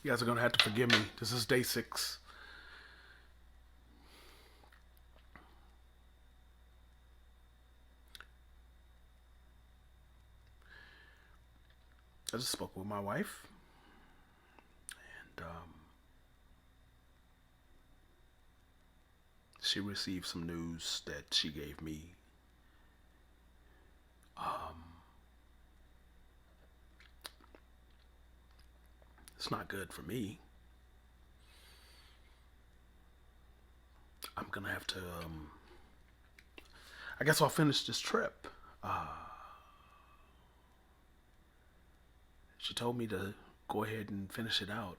You guys are gonna have to forgive me. This is day 6. I just spoke with my wife, and she received some news that she gave me. Um, it's not good for me. I'm gonna have to. I guess I'll finish this trip. She told me to go ahead and finish it out.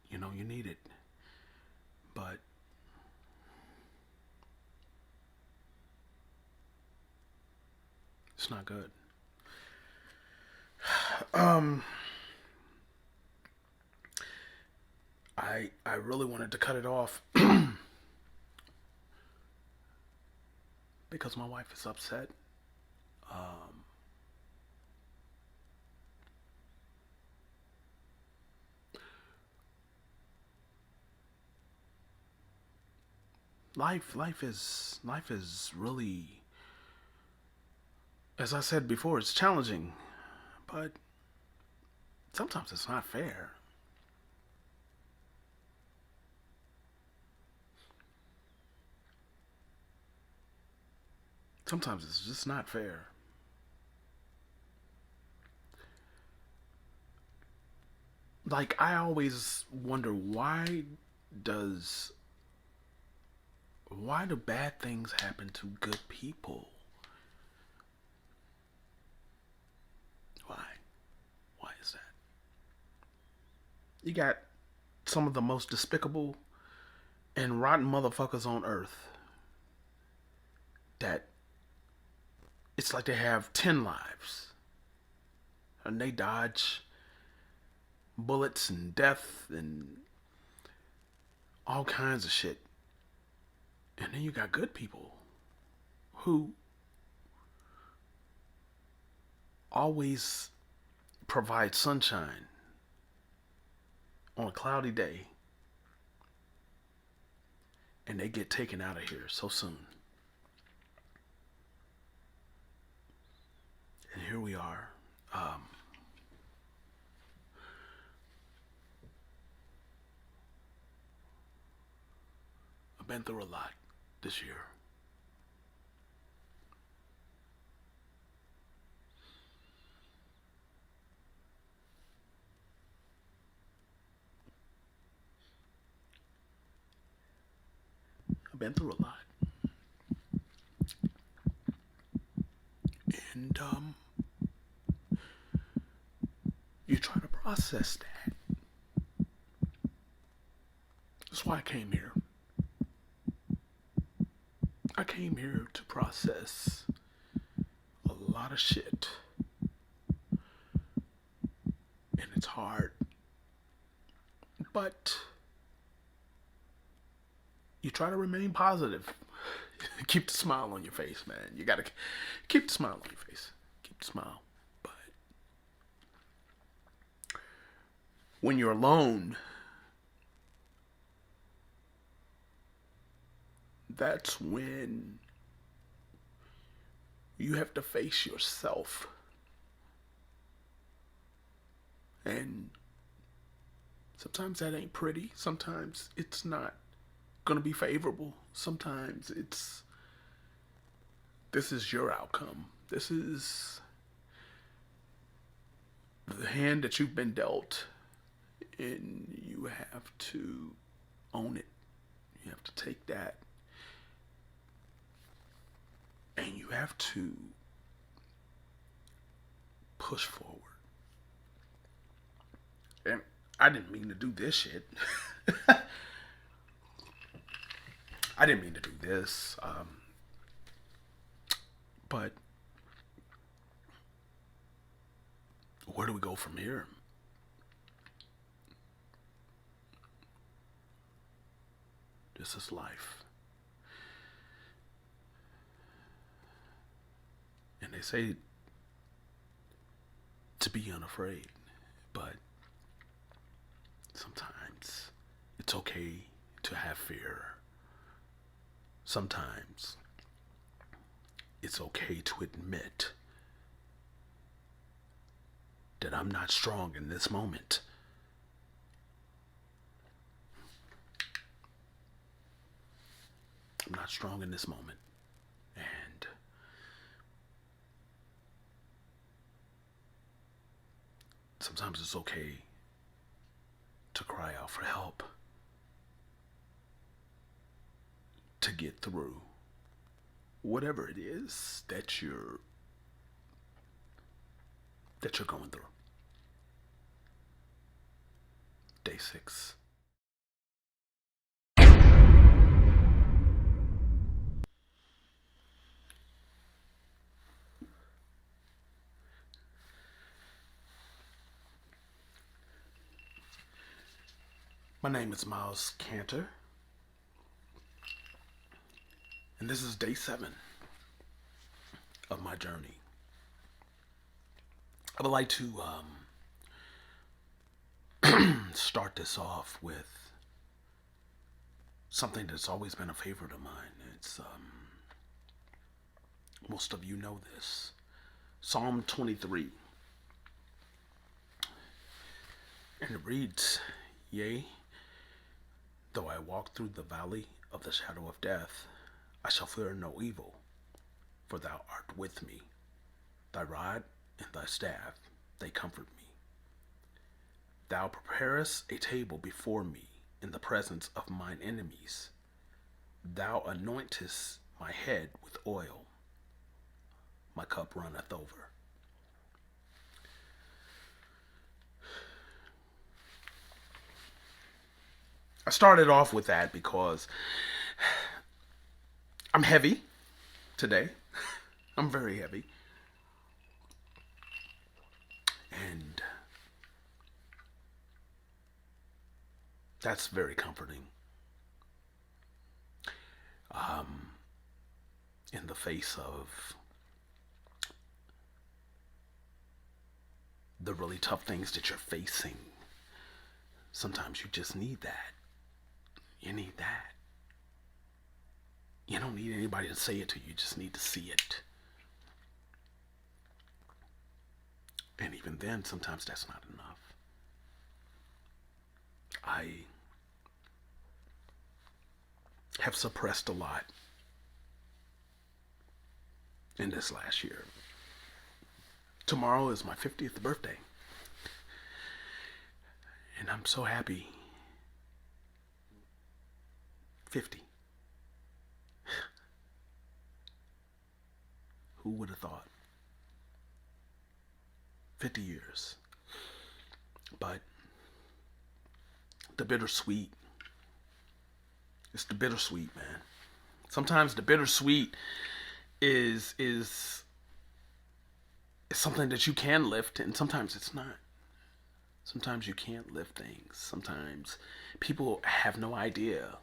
You know, you need it, but it's not good. Um, I really wanted to cut it off because my wife is upset. Um, life is really, as I said before, it's challenging, but sometimes it's not fair. Sometimes it's just not fair. Like, I always wonder, does why do bad things happen to good people? Why? Why is that? You got some of the most despicable and rotten motherfuckers on earth that it's like they have 10 lives and they dodge bullets and death and all kinds of shit. And then you got good people who always provide sunshine on a cloudy day, and they get taken out of here so soon. And here we are. I've been through a lot this year. I've been through a lot. And you try to process that. That's why I came here. I came here to process a lot of shit. And it's hard. But you try to remain positive. Keep the smile on your face, man. You gotta keep the smile on your face. Keep the smile. But when you're alone, that's when you have to face yourself. And sometimes that ain't pretty. Sometimes it's not gonna be favorable. Sometimes this is your outcome. This is the hand that you've been dealt, and you have to own it. You have to take that, and you have to push forward. And I didn't mean to do this shit. I didn't mean to do this. But where do we go from here? This is life. And they say to be unafraid, but Sometimes it's okay to have fear. Sometimes it's okay to admit that I'm not strong in this moment. I'm not strong in this moment. And sometimes it's okay to cry out for help, to get through whatever it is that you're going through. Day 6. My name is Miles Cantor, and this is day 7 of my journey. I would like to start this off with something that's always been a favorite of mine. It's most of you know this. Psalm 23. And it reads, "Yea, though I walk through the valley of the shadow of death, I shall fear no evil, for thou art with me. Thy rod and thy staff, they comfort me. Thou preparest a table before me in the presence of mine enemies. Thou anointest my head with oil. My cup runneth over." I started off with that because I'm heavy today. I'm very heavy. And that's very comforting. In the face of the really tough things that you're facing, sometimes you just need that. You need that. You don't need anybody to say it to you, you just need to see it. And even then, sometimes that's not enough. I have suppressed a lot in this last year. Tomorrow is my 50th birthday. And I'm so happy. 50. Who would have thought? 50 years. But the bittersweet, it's the bittersweet, man. Sometimes the bittersweet is something that you can lift, and sometimes it's not. Sometimes you can't lift things. Sometimes people have no idea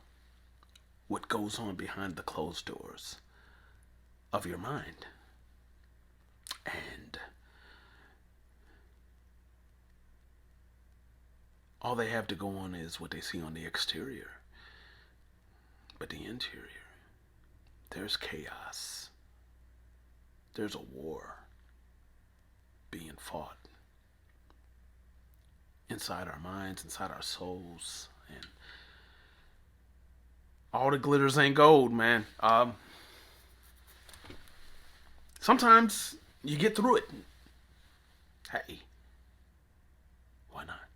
what goes on behind the closed doors of your mind. And all they have to go on is what they see on the exterior. But the interior, there's chaos. There's a war being fought inside our minds, inside our souls, and all the glitters ain't gold, man. Sometimes you get through it. Hey, why not?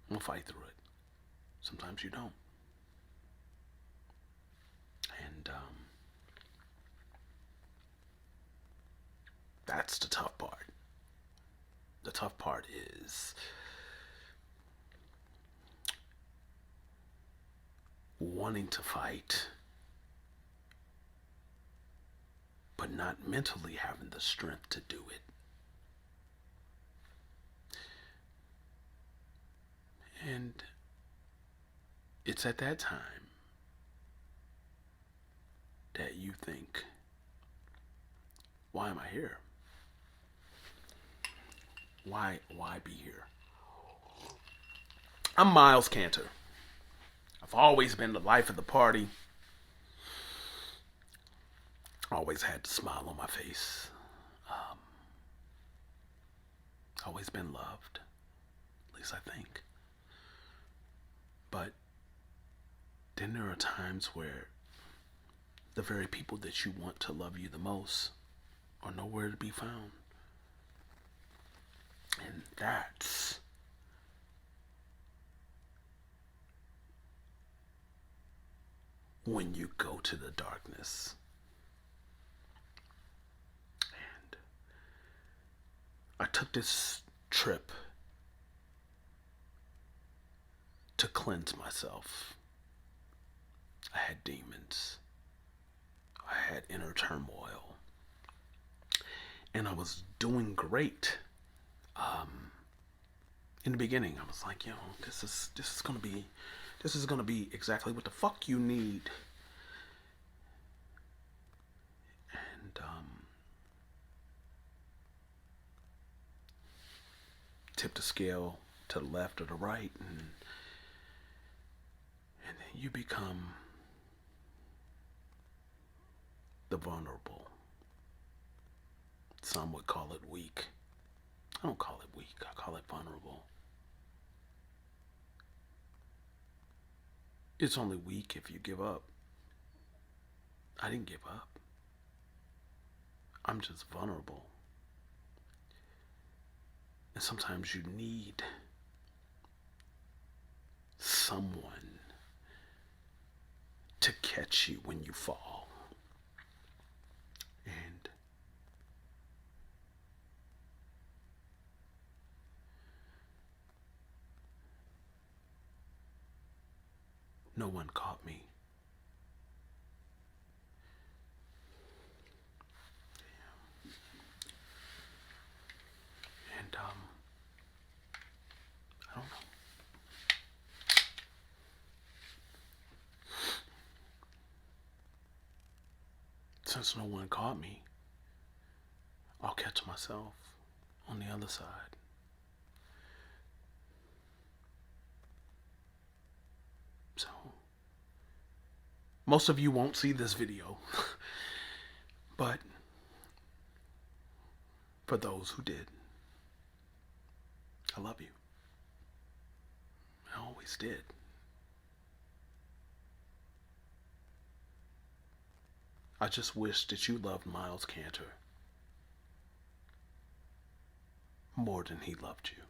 We'll fight through it. Sometimes you don't. And that's the tough part. The tough part is wanting to fight, but not mentally having the strength to do it. And it's at that time that you think, why am I here? Why be here? I'm Miles Cantor. I've always been the life of the party. Always had the smile on my face. Always been loved. At least I think. But then there are times where the very people that you want to love you the most are nowhere to be found. And that's when you go to the darkness. And I took this trip to cleanse myself. I had demons. I had inner turmoil. And I was doing great. In the beginning, I was like, this is gonna be exactly what the fuck you need. And tip the scale to the left or the right, and then you become the vulnerable. Some would call it weak. I don't call it weak, I call it vulnerable. It's only weak if you give up. I didn't give up. I'm just vulnerable. And sometimes you need someone to catch you when you fall. And no one caught me. And I don't know. Since no one caught me, I'll catch myself on the other side. So, most of you won't see this video, but for those who did, I love you. I always did. I just wish that you loved Miles Cantor more than he loved you.